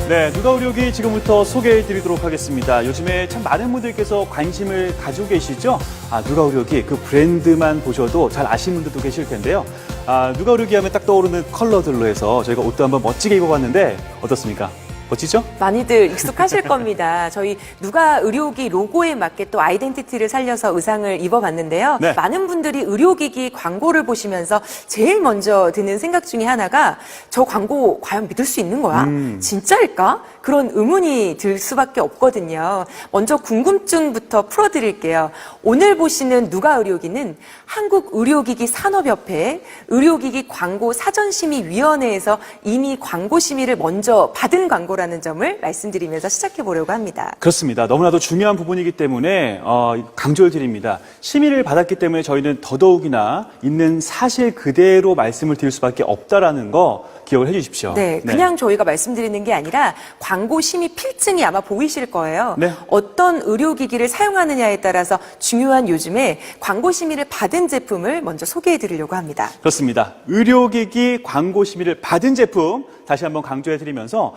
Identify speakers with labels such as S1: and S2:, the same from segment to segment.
S1: 네, 누가 의료기 지금부터 소개해 드리도록 하겠습니다. 요즘에 참 많은 분들께서 관심을 가지고 계시죠? 누가 의료기 그 브랜드만 보셔도 잘 아시는 분들도 계실 텐데요. 누가 의료기 하면 딱 떠오르는 컬러들로 해서 저희가 옷도 한번 멋지게 입어봤는데 어떻습니까? 멋지죠?
S2: 많이들 익숙하실 겁니다. 저희 누가 의료기 로고에 맞게 또 아이덴티티를 살려서 의상을 입어봤는데요.
S1: 네.
S2: 많은 분들이 의료기기 광고를 보시면서 제일 먼저 드는 생각 중에 하나가 저 광고 과연 믿을 수 있는 거야? 진짜일까? 그런 의문이 들 수밖에 없거든요. 먼저 궁금증부터 풀어드릴게요. 오늘 보시는 누가 의료기는 한국의료기기 산업협회 의료기기 광고 사전심의위원회에서 이미 광고 심의를 먼저 받은 광고라는 점을 말씀드리면서 시작해 보려고 합니다.
S1: 그렇습니다. 너무나도 중요한 부분이기 때문에 강조를 드립니다. 심의를 받았기 때문에 저희는 더더욱이나 있는 사실 그대로 말씀을 드릴 수밖에 없다라는 거 기억을 해주십시오.
S2: 네, 그냥 저희가 말씀드리는 게 아니라 광고 심의 필증이 아마 보이실 거예요.
S1: 네.
S2: 어떤 의료기기를 사용하느냐에 따라서 중요한 요즘에 광고 심의를 받은 제품을 먼저 소개해 드리려고 합니다.
S1: 그렇습니다. 의료기기 광고 심의를 받은 제품 다시 한번 강조해드리면서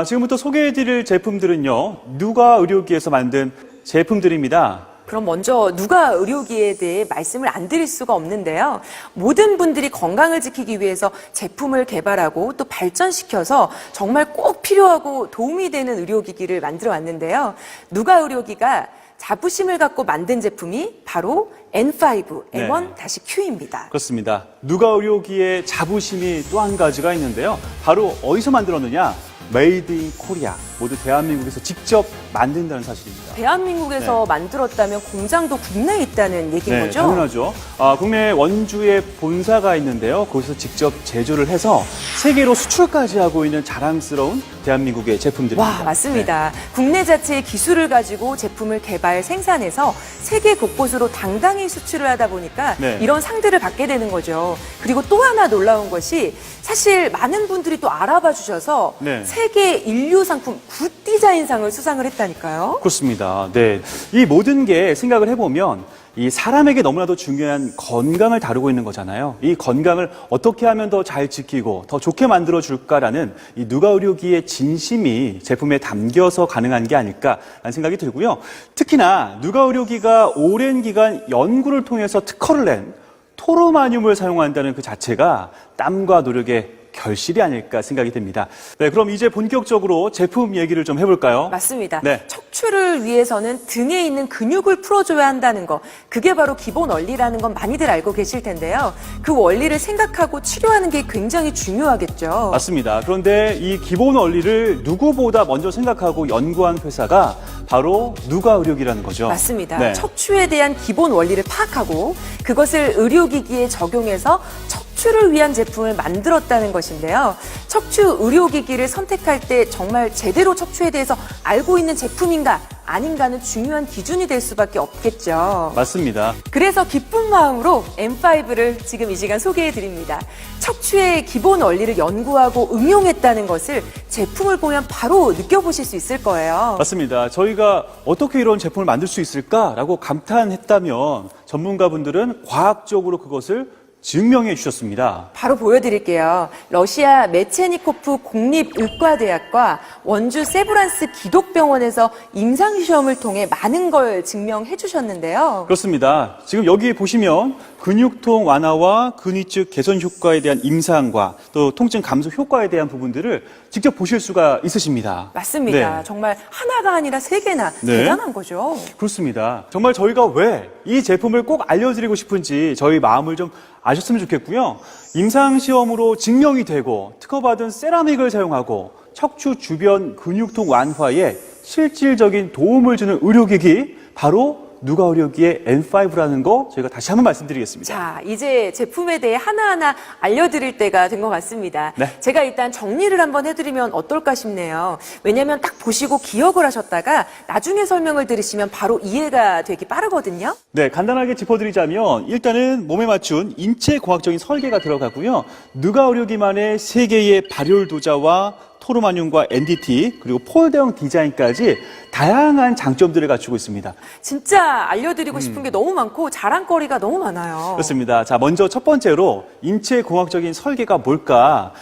S1: 지금부터 소개해드릴 제품들은요. 누가 의료기에서 만든 제품들입니다.
S2: 그럼 먼저 누가 의료기에 대해 말씀을 안 드릴 수가 없는데요. 모든 분들이 건강을 지키기 위해서 제품을 개발하고 또 발전시켜서 정말 꼭 필요하고 도움이 되는 의료기기를 만들어 왔는데요. 누가 의료기가 자부심을 갖고 만든 제품이 바로 N5 M1-Q입니다.
S1: 그렇습니다. 누가 의료기의 자부심이 또 한 가지가 있는데요. 바로 어디서 만들었느냐? 메이드 인 코리아. 모두 대한민국에서 직접 만든다는 사실입니다.
S2: 대한민국에서 만들었다면 공장도 국내에 있다는 얘기인 거죠?
S1: 당연하죠. 국내 원주에 본사가 있는데요. 거기서 직접 제조를 해서 세계로 수출까지 하고 있는 자랑스러운 대한민국의 제품들입니다.
S2: 와, 맞습니다. 국내 자체의 기술을 가지고 제품을 개발, 생산해서 세계 곳곳으로 당당히 수출을 하다 보니까 이런 상들을 받게 되는 거죠. 그리고 또 하나 놀라운 것이 사실 많은 분들이 또 알아봐 주셔서 세계 인류 상품 굿 디자인상을 수상을 했다니까요.
S1: 그렇습니다. 네, 이 모든 게 생각을 해보면 이 사람에게 너무나도 중요한 건강을 다루고 있는 거잖아요. 이 건강을 어떻게 하면 더 잘 지키고 더 좋게 만들어 줄까라는 이 누가 의료기의 진심이 제품에 담겨서 가능한 게 아닐까라는 생각이 들고요. 특히나 누가 의료기가 오랜 기간 연구를 통해서 특허를 낸 토르마늄을 사용한다는 그 자체가 땀과 노력의 결실이 아닐까 생각이 듭니다. 네, 그럼 이제 본격적으로 제품 얘기를 좀 해볼까요?
S2: 맞습니다. 척추를 위해서는 등에 있는 근육을 풀어줘야 한다는 거, 그게 바로 기본 원리라는 건 많이들 알고 계실 텐데요. 그 원리를 생각하고 치료하는 게 굉장히 중요하겠죠.
S1: 맞습니다. 그런데 이 기본 원리를 누구보다 먼저 생각하고 연구한 회사가 바로 누가 의료기라는 거죠.
S2: 맞습니다. 척추에 대한 기본 원리를 파악하고 그것을 의료기기에 적용해서 척추를 위한 제품을 만들었다는 것인데요. 척추 의료기기를 선택할 때 정말 제대로 척추에 대해서 알고 있는 제품인가 아닌가는 중요한 기준이 될 수밖에 없겠죠.
S1: 맞습니다.
S2: 그래서 기쁜 마음으로 M5를 지금 이 시간 소개해 드립니다. 척추의 기본 원리를 연구하고 응용했다는 것을 제품을 보면 바로 느껴보실 수 있을 거예요.
S1: 맞습니다. 저희가 어떻게 이런 제품을 만들 수 있을까라고 감탄했다면 전문가분들은 과학적으로 그것을 증명해 주셨습니다.
S2: 바로 보여드릴게요. 러시아 메체니코프 국립의과대학과 원주 세브란스 기독병원에서 임상시험을 통해 많은 걸 증명해 주셨는데요.
S1: 그렇습니다. 지금 여기 보시면 근육통 완화와 근위축 개선 효과에 대한 임상과 또 통증 감소 효과에 대한 부분들을 직접 보실 수가 있으십니다.
S2: 맞습니다. 정말 하나가 아니라 세 개나 대단한 거죠.
S1: 그렇습니다. 정말 저희가 왜 이 제품을 꼭 알려드리고 싶은지 저희 마음을 좀 아셨으면 좋겠고요. 임상시험으로 증명이 되고 특허받은 세라믹을 사용하고 척추 주변 근육통 완화에 실질적인 도움을 주는 의료기기 바로 누가 의료기의 N5라는 거 저희가 다시 한번 말씀드리겠습니다.
S2: 자, 이제 제품에 대해 하나하나 알려드릴 때가 된 것 같습니다. 제가 일단 정리를 한번 해드리면 어떨까 싶네요. 왜냐하면 딱 보시고 기억을 하셨다가 나중에 설명을 들으시면 바로 이해가 되기 빠르거든요.
S1: 네, 간단하게 짚어드리자면 일단은 몸에 맞춘 인체공학적인 설계가 들어가고요. 누가 의료기만의 세 개의 발열 도자와 토르마늄과 NDT, 그리고 폴더형 디자인까지 다양한 장점들을 갖추고 있습니다.
S2: 진짜 알려드리고 싶은 게 너무 많고 자랑거리가 너무 많아요.
S1: 그렇습니다. 자, 먼저 첫 번째로 인체공학적인 설계가 뭘까?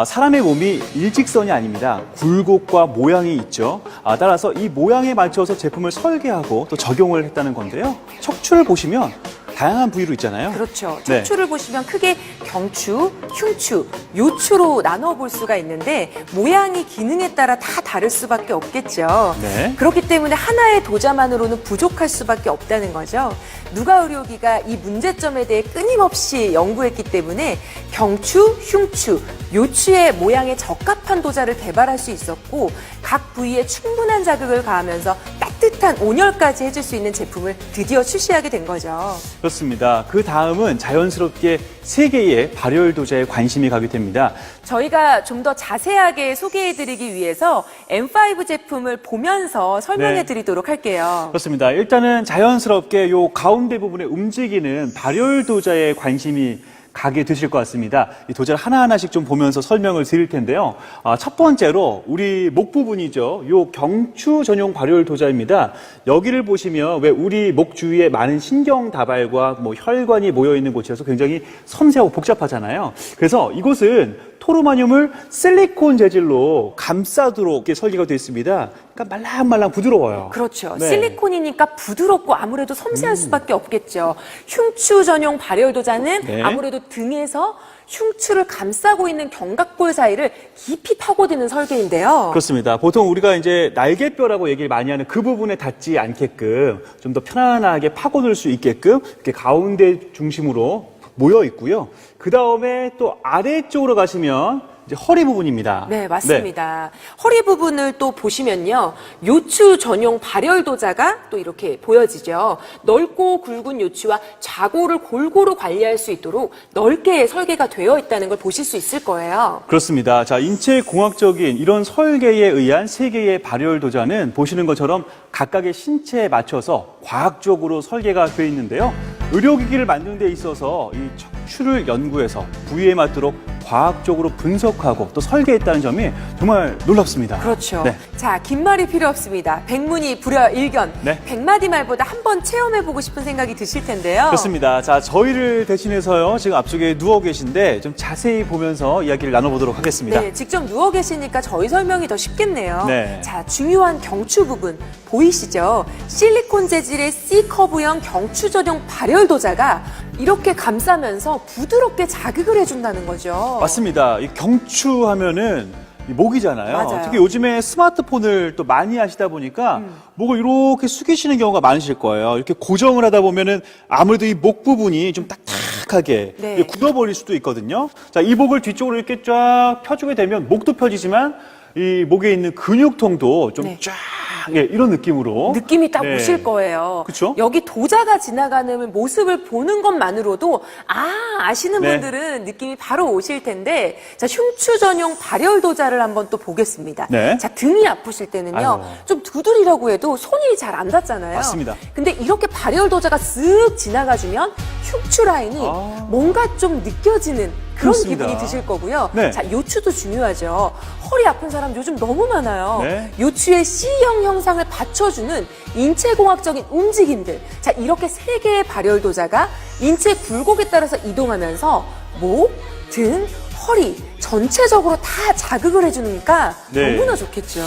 S1: 사람의 몸이 일직선이 아닙니다. 굴곡과 모양이 있죠. 따라서 이 모양에 맞춰서 제품을 설계하고 또 적용을 했다는 건데요. 척추를 보시면 다양한 부위로 있잖아요.
S2: 그렇죠.
S1: 네.
S2: 척추를 보시면 크게 경추, 흉추, 요추로 나눠볼 수가 있는데 모양이 기능에 따라 다 다를 수밖에 없겠죠.
S1: 네.
S2: 그렇기 때문에 하나의 도자만으로는 부족할 수밖에 없다는 거죠. 누가 의료기가 이 문제점에 대해 끊임없이 연구했기 때문에 경추, 흉추, 요추의 모양에 적합한 도자를 개발할 수 있었고 각 부위에 충분한 자극을 가하면서 따뜻한 온열까지 해줄 수 있는 제품을 드디어 출시하게 된 거죠.
S1: 그렇습니다. 그 다음은 자연스럽게 세 개의 발열 도자에 관심이 가게 됩니다.
S2: 저희가 좀 더 자세하게 소개해드리기 위해서 M5 제품을 보면서 설명해드리도록 할게요.
S1: 그렇습니다. 일단은 자연스럽게 요 가운데 부분에 움직이는 발열 도자에 관심이 가게 되실 것 같습니다. 이 도자를 하나하나씩 좀 보면서 설명을 드릴 텐데요. 첫 번째로 우리 목 부분이죠. 요 경추 전용 발열 도자입니다. 여기를 보시면 왜 우리 목 주위에 많은 신경 다발과 뭐 혈관이 모여 있는 곳이어서 굉장히 섬세하고 복잡하잖아요. 그래서 이곳은 토르마늄을 실리콘 재질로 감싸도록 이렇게 설계가 되어 있습니다. 그러니까 말랑말랑 부드러워요.
S2: 그렇죠.
S1: 네.
S2: 실리콘이니까 부드럽고 아무래도 섬세할 수밖에 없겠죠. 흉추 전용 발열 도자는
S1: 네.
S2: 아무래도 등에서 흉추를 감싸고 있는 견갑골 사이를 깊이 파고드는 설계인데요.
S1: 그렇습니다. 보통 우리가 이제 날개뼈라고 얘기를 많이 하는 그 부분에 닿지 않게끔 좀 더 편안하게 파고들 수 있게끔 이렇게 가운데 중심으로 모여 있고요. 그 다음에 또 아래쪽으로 가시면 이제 허리 부분입니다.
S2: 네, 맞습니다. 허리 부분을 또 보시면요. 요추 전용 발열 도자가 또 이렇게 보여지죠. 넓고 굵은 요추와 좌골을 골고루 관리할 수 있도록 넓게 설계가 되어 있다는 걸 보실 수 있을 거예요.
S1: 그렇습니다. 자, 인체공학적인 이런 설계에 의한 세 개의 발열 도자는 보시는 것처럼 각각의 신체에 맞춰서 과학적으로 설계가 되어 있는데요. 의료기기를 만드는 데 있어서 이 척추를 연구해서 부위에 맞도록 과학적으로 분석하고 또 설계했다는 점이 정말 놀랍습니다.
S2: 그렇죠.
S1: 네.
S2: 자, 긴 말이 필요 없습니다. 백문이 불여일견.
S1: 네.
S2: 100마디 말보다 한번 체험해보고 싶은 생각이 드실 텐데요.
S1: 그렇습니다. 자, 저희를 대신해서요, 지금 앞쪽에 누워 계신데 좀 자세히 보면서 이야기를 나눠보도록 하겠습니다.
S2: 네, 직접 누워 계시니까 저희 설명이 더 쉽겠네요.
S1: 네.
S2: 자, 중요한 경추 부분 보이시죠? 실리콘 재질의 C커브형 경추 전용 발열 도자가 이렇게 감싸면서 부드럽게 자극을 해준다는 거죠.
S1: 맞습니다. 이 경추 하면은 이 목이잖아요.
S2: 맞아요.
S1: 특히 요즘에 스마트폰을 또 많이 하시다 보니까 목을 이렇게 숙이시는 경우가 많으실 거예요. 이렇게 고정을 하다 보면은 아무래도 이 목 부분이 좀 딱딱하게
S2: 네.
S1: 굳어버릴 수도 있거든요. 자, 이 목을 뒤쪽으로 이렇게 쫙 펴주게 되면 목도 펴지지만 이 목에 있는 근육통도 좀
S2: 네.
S1: 쫙 이런 느낌으로
S2: 느낌이 딱
S1: 네.
S2: 오실 거예요.
S1: 그쵸?
S2: 여기 도자가 지나가는 모습을 보는 것만으로도 아시는
S1: 네.
S2: 분들은 느낌이 바로 오실 텐데 자, 흉추 전용 발열 도자를 한번 또 보겠습니다.
S1: 네.
S2: 자, 등이 아프실 때는요.
S1: 아유.
S2: 좀 두드리라고 해도 손이 잘 안 닿잖아요.
S1: 맞습니다.
S2: 근데 이렇게 발열 도자가 쓱 지나가주면 흉추 라인이 뭔가 좀 느껴지는 그런
S1: 그렇습니다.
S2: 기분이 드실 거고요.
S1: 네.
S2: 자, 요추도 중요하죠. 허리 아픈 사람 요즘 너무 많아요.
S1: 네.
S2: 요추의 C형 형상을 받쳐주는 인체공학적인 움직임들. 자, 이렇게 세 개의 발열 도자가 인체 굴곡에 따라서 이동하면서 목, 등, 허리 전체적으로 다 자극을 해주니까
S1: 네.
S2: 너무나 좋겠죠.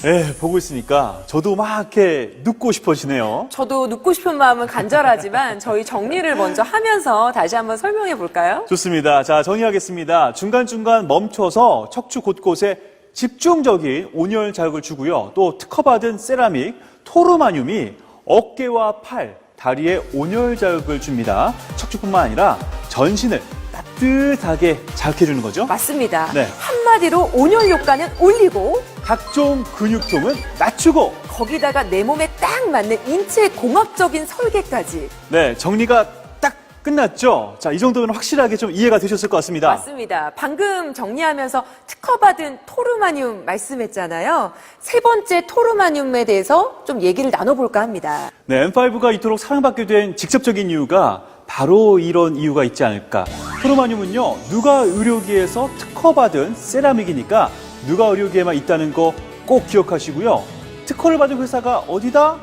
S1: 네, 보고 있으니까 저도 막 이렇게 눕고 싶어지네요.
S2: 저도 눕고 싶은 마음은 간절하지만 저희 정리를 먼저 하면서 다시 한번 설명해 볼까요?
S1: 좋습니다. 자, 정리하겠습니다. 중간중간 멈춰서 척추 곳곳에 집중적인 온열 자극을 주고요. 또 특허받은 세라믹, 토르마늄이 어깨와 팔, 다리에 온열 자극을 줍니다. 척추뿐만 아니라 전신을 따뜻하게 자극해주는 거죠.
S2: 맞습니다.
S1: 네.
S2: 한마디로 온열 효과는 올리고
S1: 각종 근육통은 낮추고
S2: 거기다가 내 몸에 딱 맞는 인체 공학적인 설계까지.
S1: 네, 정리가 딱 끝났죠? 자, 이 정도면 확실하게 좀 이해가 되셨을 것 같습니다.
S2: 맞습니다. 방금 정리하면서 특허받은 토르마늄 말씀했잖아요. 세 번째 토르마늄에 대해서 좀 얘기를 나눠볼까 합니다.
S1: 네, M5가 이토록 사랑받게 된 직접적인 이유가 바로 이런 이유가 있지 않을까. 토르마늄은요, 누가 의료기에서 특허받은 세라믹이니까 누가 의료기에만 있다는 거 꼭 기억하시고요. 특허를 받은 회사가 어디다?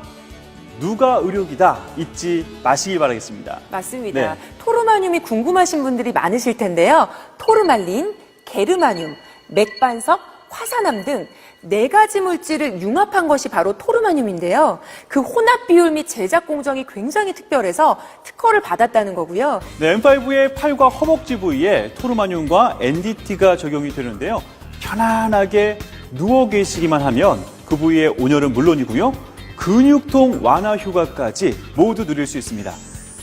S1: 누가 의료기다 잊지 마시길 바라겠습니다.
S2: 맞습니다.
S1: 네.
S2: 토르마늄이 궁금하신 분들이 많으실 텐데요. 토르말린, 게르마늄, 맥반석, 화산암 등 4가지 물질을 융합한 것이 바로 토르마늄인데요. 그 혼합 비율 및 제작 공정이 굉장히 특별해서 특허를 받았다는 거고요.
S1: 네, M5의 팔과 허벅지 부위에 토르마늄과 NDT가 적용이 되는데요. 편안하게 누워 계시기만 하면 그 부위의 온열은 물론이고요. 근육통 완화 효과까지 모두 누릴 수 있습니다.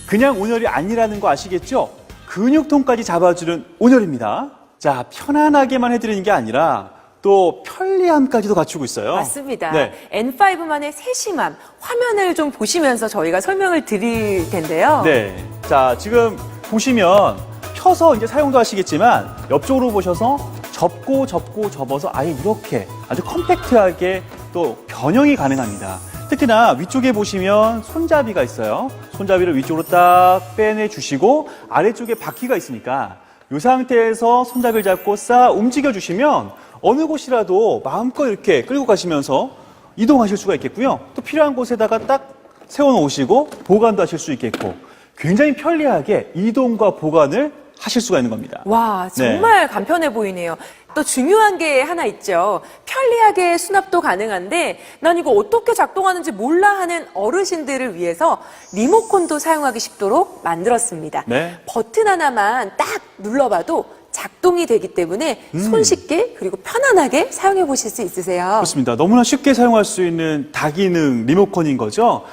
S1: 그냥 온열이 아니라는 거 아시겠죠? 근육통까지 잡아주는 온열입니다. 자, 편안하게만 해드리는 게 아니라 또 편리함까지도 갖추고 있어요.
S2: 맞습니다.
S1: 네.
S2: N5만의 세심함, 화면을 좀 보시면서 저희가 설명을 드릴 텐데요.
S1: 네. 자, 지금 보시면 펴서 이제 사용도 하시겠지만 옆쪽으로 보셔서 접어서 아예 이렇게 아주 컴팩트하게 또 변형이 가능합니다. 특히나 위쪽에 보시면 손잡이가 있어요. 손잡이를 위쪽으로 딱 빼내주시고 아래쪽에 바퀴가 있으니까 이 상태에서 손잡이를 잡고 싹 움직여주시면 어느 곳이라도 마음껏 이렇게 끌고 가시면서 이동하실 수가 있겠고요. 또 필요한 곳에다가 딱 세워놓으시고 보관도 하실 수 있겠고 굉장히 편리하게 이동과 보관을 하실 수가 있는 겁니다.
S2: 와, 정말 간편해 보이네요. 또 중요한 게 하나 있죠. 편리하게 수납도 가능한데 난 이거 어떻게 작동하는지 몰라 하는 어르신들을 위해서 리모컨도 사용하기 쉽도록 만들었습니다.
S1: 네.
S2: 버튼 하나만 딱 눌러봐도 작동이 되기 때문에 손쉽게 그리고 편안하게 사용해 보실 수 있으세요.
S1: 그렇습니다. 너무나 쉽게 사용할 수 있는 다기능 리모컨인 거죠.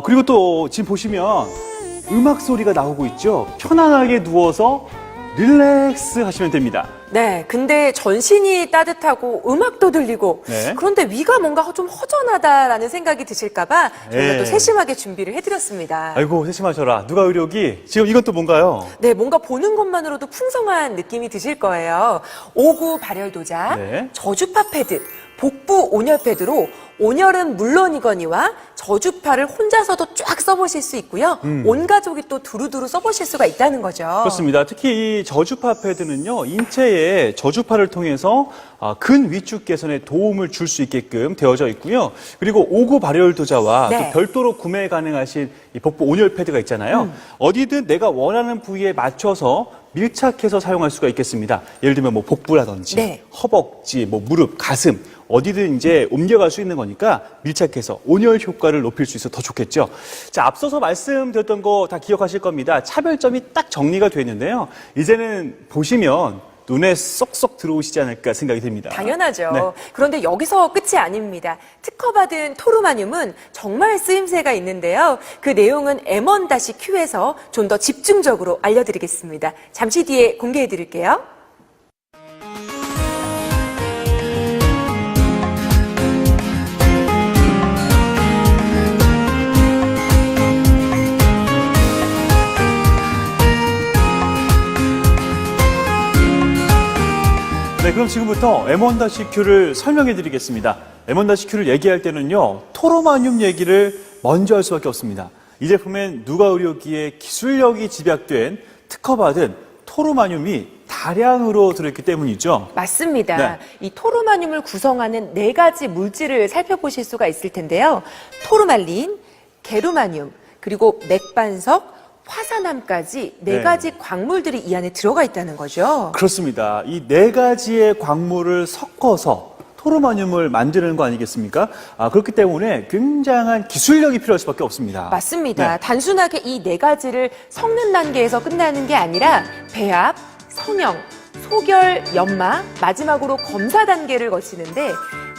S1: 그리고 또 지금 보시면 음악 소리가 나오고 있죠. 편안하게 누워서 릴렉스 하시면 됩니다.
S2: 네, 근데 전신이 따뜻하고 음악도 들리고
S1: 네.
S2: 그런데 위가 뭔가 좀 허전하다라는 생각이 드실까봐 저희가
S1: 네.
S2: 또 세심하게 준비를 해드렸습니다.
S1: 아이고 세심하셔라. 누가 의료기? 지금 이건 또 뭔가요?
S2: 네, 뭔가 보는 것만으로도 풍성한 느낌이 드실 거예요. 5구 발열 도자,
S1: 네.
S2: 저주파 패드, 복부 온열 패드로 온열은 물론이거니와 저주파를 혼자서도 쫙 써보실 수 있고요. 온 가족이 또 두루두루 써보실 수가 있다는 거죠.
S1: 그렇습니다. 특히 이 저주파 패드는요, 인체의 저주파를 통해서 근위축 개선에 도움을 줄 수 있게끔 되어져 있고요. 그리고 5구 발열 도자와
S2: 네.
S1: 또 별도로 구매 가능하신 이 복부 온열 패드가 있잖아요. 어디든 내가 원하는 부위에 맞춰서 밀착해서 사용할 수가 있겠습니다. 예를 들면 뭐 복부라든지
S2: 네.
S1: 허벅지, 뭐 무릎, 가슴 어디든 이제 옮겨갈 수 있는 거니까 밀착해서 온열 효과를 높일 수 있어서 더 좋겠죠. 자, 앞서서 말씀드렸던 거 다 기억하실 겁니다. 차별점이 딱 정리가 되어 있는데요. 이제는 보시면 눈에 쏙쏙 들어오시지 않을까 생각이 듭니다.
S2: 당연하죠.
S1: 네.
S2: 그런데 여기서 끝이 아닙니다. 특허받은 토르마늄은 정말 쓰임새가 있는데요. 그 내용은 M1-Q에서 좀 더 집중적으로 알려드리겠습니다. 잠시 뒤에 공개해드릴게요.
S1: 네, 그럼 지금부터 M1-Q를 설명해 드리겠습니다. M1-Q를 얘기할 때는요, 토르마늄 얘기를 먼저 할 수밖에 없습니다. 이 제품엔 누가 의료기에 기술력이 집약된 특허받은 토르마늄이 다량으로 들어있기 때문이죠.
S2: 맞습니다.
S1: 네.
S2: 이 토르마늄을 구성하는 4가지 물질을 살펴보실 수가 있을 텐데요. 토르말린, 게르마늄, 그리고 맥반석, 화산암까지
S1: 네.
S2: 4가지 광물들이 이 안에 들어가 있다는 거죠.
S1: 그렇습니다. 이 4가지의 광물을 섞어서 토르마늄을 만드는 거 아니겠습니까? 그렇기 때문에 굉장한 기술력이 필요할 수밖에 없습니다.
S2: 맞습니다.
S1: 네.
S2: 단순하게 이 4가지를 섞는 단계에서 끝나는 게 아니라 배합, 성형, 소결, 연마, 마지막으로 검사 단계를 거치는데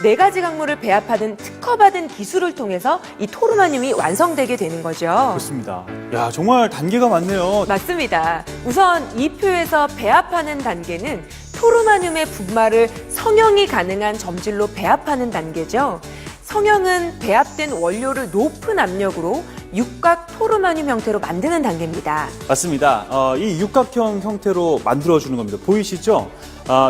S2: 4가지 광물을 배합하는 특허받은 기술을 통해서 이 토르마늄이 완성되게 되는 거죠.
S1: 그렇습니다. 야, 정말 단계가 많네요.
S2: 맞습니다. 우선 이 표에서 배합하는 단계는 토르마늄의 분말을 성형이 가능한 점질로 배합하는 단계죠. 성형은 배합된 원료를 높은 압력으로 육각 토르마늄 형태로 만드는 단계입니다.
S1: 맞습니다. 이 육각형 형태로 만들어주는 겁니다. 보이시죠?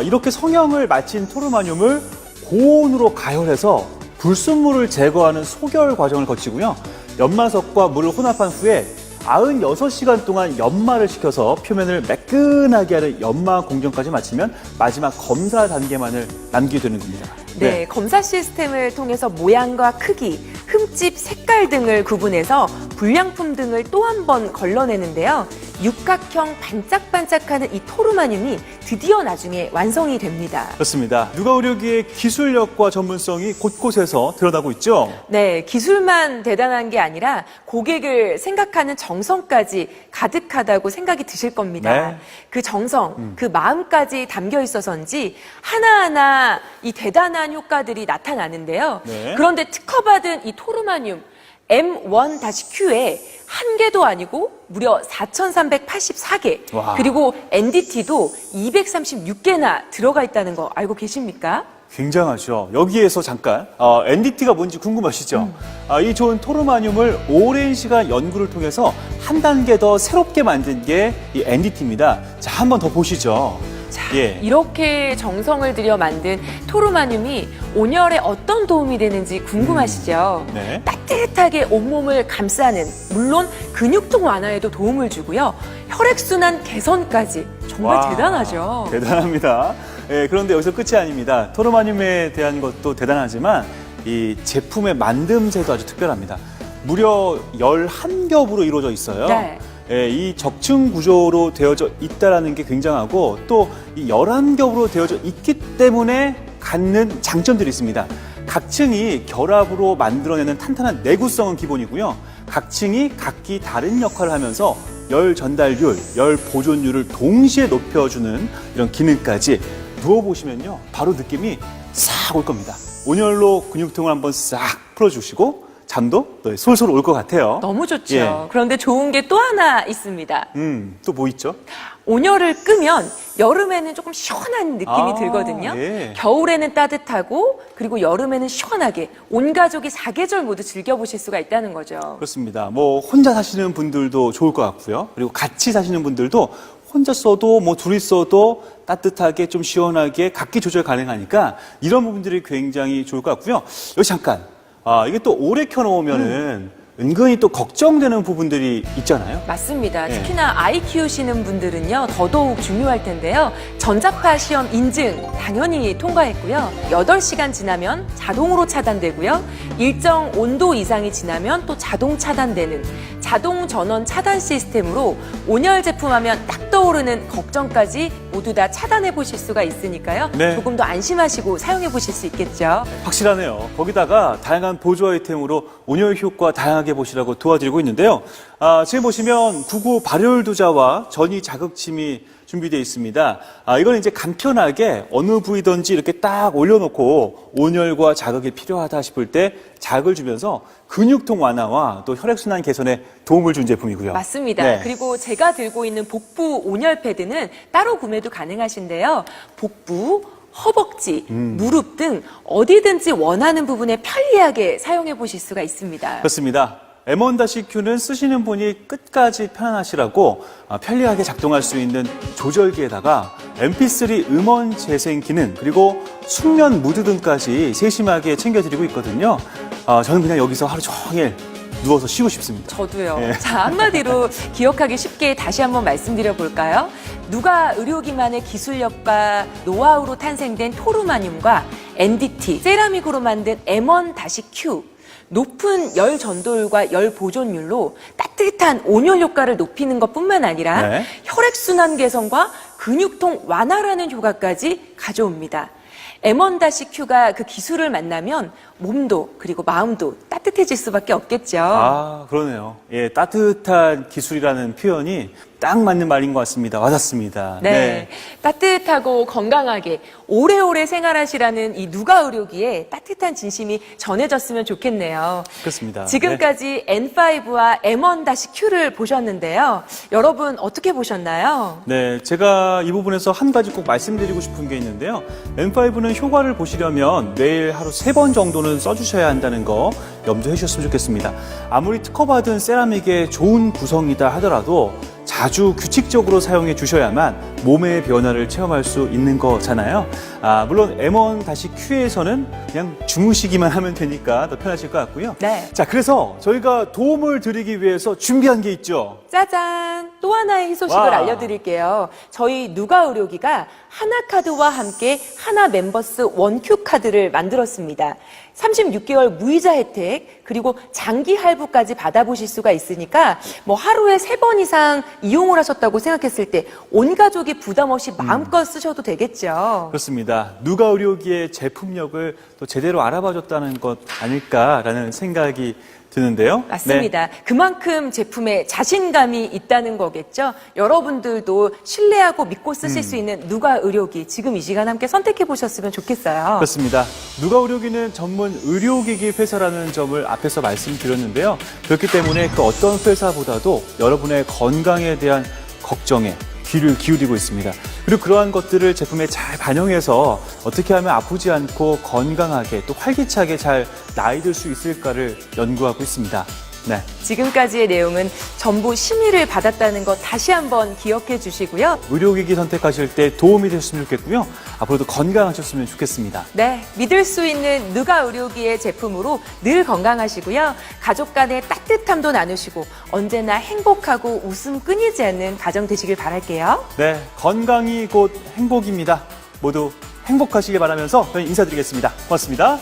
S1: 이렇게 성형을 마친 토르마늄을 고온으로 가열해서 불순물을 제거하는 소결 과정을 거치고요. 연마석과 물을 혼합한 후에 96시간 동안 연마를 시켜서 표면을 매끈하게 하는 연마 공정까지 마치면 마지막 검사 단계만을 남기게 되는 겁니다.
S2: 네, 검사 시스템을 통해서 모양과 크기, 흠집, 색깔 등을 구분해서 불량품 등을 또 한 번 걸러내는데요. 육각형 반짝반짝하는 이 토르마늄이 드디어 나중에 완성이 됩니다.
S1: 그렇습니다. 누가 의료기의 기술력과 전문성이 곳곳에서 드러나고 있죠.
S2: 네, 기술만 대단한 게 아니라 고객을 생각하는 정성까지 가득하다고 생각이 드실 겁니다.
S1: 네.
S2: 그 정성, 그 마음까지 담겨 있어서인지 하나하나 이 대단한 효과들이 나타나는데요.
S1: 네.
S2: 그런데 특허받은 이 토르마늄 M1-Q에 한 개도 아니고 무려 4,384개,
S1: 와.
S2: 그리고 NDT도 236개나 들어가 있다는 거 알고 계십니까?
S1: 굉장하죠. 여기에서 잠깐 NDT가 뭔지 궁금하시죠? 이 좋은 토르마늄을 오랜 시간 연구를 통해서 한 단계 더 새롭게 만든 게 이 NDT입니다. 자, 한 번 더 보시죠.
S2: 자,
S1: 예.
S2: 이렇게 정성을 들여 만든 토르마늄이 온열에 어떤 도움이 되는지 궁금하시죠?
S1: 네.
S2: 따뜻하게 온몸을 감싸는, 물론 근육통 완화에도 도움을 주고요. 혈액순환 개선까지 정말
S1: 와,
S2: 대단하죠.
S1: 대단합니다. 예, 그런데 여기서 끝이 아닙니다. 토르마늄에 대한 것도 대단하지만 이 제품의 만듦새도 아주 특별합니다. 무려 11겹으로 이루어져 있어요.
S2: 네.
S1: 예, 이 적층 구조로 되어져 있다는 게 굉장하고 또 이 11겹으로 되어져 있기 때문에 갖는 장점들이 있습니다. 각 층이 결합으로 만들어내는 탄탄한 내구성은 기본이고요. 각 층이 각기 다른 역할을 하면서 열 전달률, 열 보존율을 동시에 높여주는 이런 기능까지 누워보시면요. 바로 느낌이 싹 올 겁니다. 온열로 근육통을 한번 싹 풀어주시고 잠도 또 솔솔 올 것 같아요.
S2: 너무 좋죠.
S1: 예.
S2: 그런데 좋은 게 또 하나 있습니다.
S1: 또 뭐 있죠?
S2: 온열을 끄면 여름에는 조금 시원한 느낌이 들거든요.
S1: 예.
S2: 겨울에는 따뜻하고 그리고 여름에는 시원하게 온 가족이 사계절 모두 즐겨보실 수가 있다는 거죠.
S1: 그렇습니다. 뭐 혼자 사시는 분들도 좋을 것 같고요. 그리고 같이 사시는 분들도 혼자 써도 뭐 둘이 써도 따뜻하게 좀 시원하게 각기 조절 가능하니까 이런 부분들이 굉장히 좋을 것 같고요. 여기 잠깐 이게 또 오래 켜놓으면은 은근히 또 걱정되는 부분들이 있잖아요.
S2: 맞습니다.
S1: 예.
S2: 특히나 아이 키우시는 분들은요, 더더욱 중요할 텐데요. 전자파 시험 인증 당연히 통과했고요. 8시간 지나면 자동으로 차단되고요. 일정 온도 이상이 지나면 또 자동 차단되는 자동 전원 차단 시스템으로 온열 제품 하면 딱 떠오르는 걱정까지 모두 다 차단해 보실 수가 있으니까요.
S1: 네.
S2: 조금 더 안심하시고 사용해 보실 수 있겠죠.
S1: 확실하네요. 거기다가 다양한 보조 아이템으로 온열 효과 다양하게 보시라고 도와드리고 있는데요. 지금 보시면 구구 발열 두자와 전이 자극침이 준비되어 있습니다. 이건 이제 간편하게 어느 부위든지 이렇게 딱 올려놓고 온열과 자극이 필요하다 싶을 때 자극을 주면서 근육통 완화와 또 혈액순환 개선에 도움을 준 제품이고요.
S2: 맞습니다.
S1: 네.
S2: 그리고 제가 들고 있는 복부 온열 패드는 따로 구매도 가능하신데요. 복부, 허벅지, 무릎 등 어디든지 원하는 부분에 편리하게 사용해 보실 수가 있습니다.
S1: 그렇습니다. M1-Q는 쓰시는 분이 끝까지 편안하시라고 편리하게 작동할 수 있는 조절기에다가 MP3 음원 재생 기능 그리고 숙면 무드 등까지 세심하게 챙겨드리고 있거든요. 저는 그냥 여기서 하루 종일 누워서 쉬고 싶습니다.
S2: 저도요.
S1: 예.
S2: 자, 한마디로 기억하기 쉽게 다시 한번 말씀드려 볼까요? 누가 의료기만의 기술력과 노하우로 탄생된 토르마늄과 NDT, 세라믹으로 만든 M1-Q, 높은 열 전도율과 열 보존율로 따뜻한 온열 효과를 높이는 것뿐만 아니라
S1: 네.
S2: 혈액순환 개선과 근육통 완화라는 효과까지 가져옵니다. M1-Q가 그 기술을 만나면 몸도 그리고 마음도 따뜻해질 수밖에 없겠죠.
S1: 그러네요. 예, 따뜻한 기술이라는 표현이 딱 맞는 말인 것 같습니다. 와닿습니다.
S2: 네. 따뜻하고 건강하게 오래오래 생활하시라는 이 누가 의료기에 따뜻한 진심이 전해졌으면 좋겠네요.
S1: 그렇습니다.
S2: 지금까지 N5와 M1-Q를 보셨는데요. 여러분 어떻게 보셨나요?
S1: 네, 제가 이 부분에서 한 가지 꼭 말씀드리고 싶은 게 있는데요. M5는 효과를 보시려면 매일 하루 3번 정도는 써주셔야 한다는 거 염두해 주셨으면 좋겠습니다. 아무리 특허받은 세라믹의 좋은 구성이다 하더라도 아주 규칙적으로 사용해 주셔야만 몸의 변화를 체험할 수 있는 거잖아요. 물론 M1-Q에서는 그냥 주무시기만 하면 되니까 더 편하실 것 같고요.
S2: 네.
S1: 자, 그래서 저희가 도움을 드리기 위해서 준비한 게 있죠.
S2: 짜잔! 또 하나의 희소식을
S1: 와.
S2: 알려드릴게요. 저희 누가 의료기가 하나카드와 함께 하나 멤버스 원큐 카드를 만들었습니다. 36개월 무이자 혜택, 그리고 장기 할부까지 받아보실 수가 있으니까 뭐 하루에 3번 이상 이용을 하셨다고 생각했을 때 온 가족이 부담 없이 마음껏 쓰셔도 되겠죠.
S1: 그렇습니다. 누가 의료기의 제품력을 또 제대로 알아봐줬다는 것 아닐까라는 생각이 드는데요.
S2: 맞습니다.
S1: 네.
S2: 그만큼 제품에 자신감이 있다는 거겠죠. 여러분들도 신뢰하고 믿고 쓰실 수 있는 누가 의료기 지금 이 시간 함께 선택해 보셨으면 좋겠어요.
S1: 그렇습니다. 누가 의료기는 전문 의료기기 회사라는 점을 앞에서 말씀드렸는데요. 그렇기 때문에 그 어떤 회사보다도 여러분의 건강에 대한 걱정에 귀를 기울이고 있습니다. 그리고 그러한 것들을 제품에 잘 반영해서 어떻게 하면 아프지 않고 건강하게 또 활기차게 잘 나이 들 수 있을까를 연구하고 있습니다. 네.
S2: 지금까지의 내용은 전부 심의를 받았다는 것 다시 한번 기억해 주시고요.
S1: 의료기기 선택하실 때 도움이 되셨으면 좋겠고요. 앞으로도 건강하셨으면 좋겠습니다.
S2: 네, 믿을 수 있는 누가 의료기의 제품으로 늘 건강하시고요. 가족 간의 따뜻함도 나누시고 언제나 행복하고 웃음 끊이지 않는 가정 되시길 바랄게요.
S1: 네, 건강이 곧 행복입니다. 모두 행복하시길 바라면서 저희 인사드리겠습니다. 고맙습니다.